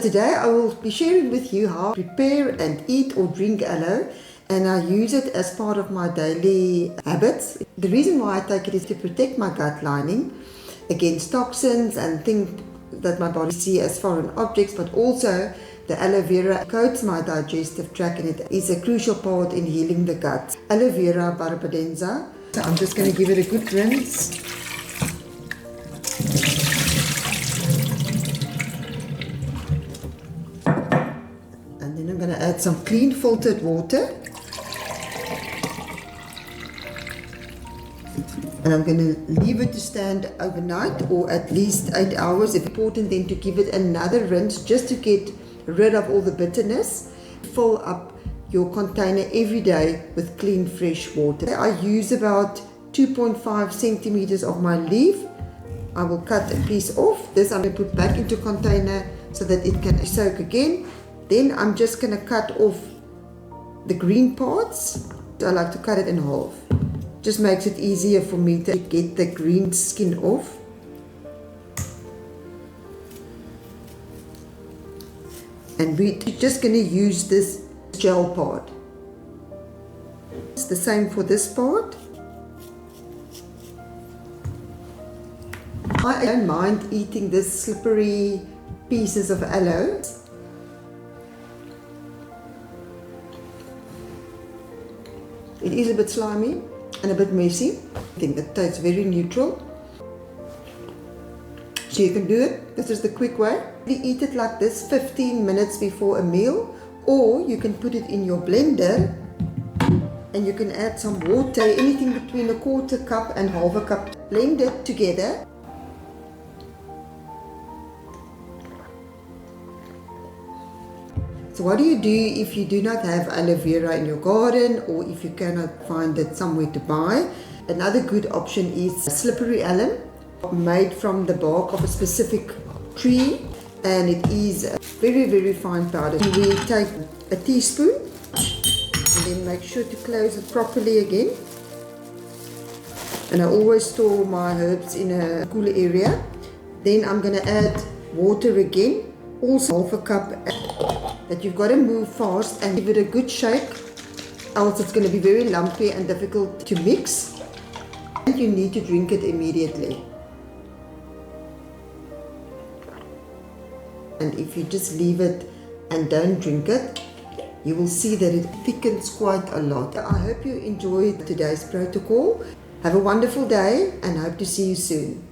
Today I will be sharing with you how to prepare and eat or drink aloe, and I use it as part of my daily habits. The reason why I take it is to protect my gut lining against toxins and things that my body sees as foreign objects, but also the aloe vera coats my digestive tract and it is a crucial part in healing the gut. Aloe vera barbadenza. So I'm just going to give it a good rinse. And then I'm going to add some clean filtered water. And I'm going to leave it to stand overnight or at least 8 hours. It's important then to give it another rinse just to get rid of all the bitterness. Fill up your container every day with clean fresh water. I use about 2.5 centimeters of my leaf. I will cut a piece off. This I'm going to put back into container so that it can soak again. Then I'm just going to cut off the green parts. I like to cut it in half. Just makes it easier for me to get the green skin off. And we're just going to use this gel part. It's the same for this part. I don't mind eating this slippery pieces of aloe. It is a bit slimy and a bit messy. I think that tastes very neutral. So you can do it. This is the quick way. You eat it like this 15 minutes before a meal, or you can put it in your blender and you can add some water, anything between a quarter cup and half a cup. Blend it together. So what do you do if you do not have aloe vera in your garden, or if you cannot find it somewhere to buy? Another good option is slippery elm, made from the bark of a specific tree, and it is a very fine powder. We take a teaspoon and then make sure to close it properly again. And I always store my herbs in a cooler area. Then I'm going to add water again, also half a cup. That you've got to move fast and give it a good shake, else it's going to be very lumpy and difficult to mix, and you need to drink it immediately. And if you just leave it and don't drink it, you will see that it thickens quite a lot. I hope you enjoyed today's protocol. Have a wonderful day and hope to see you soon.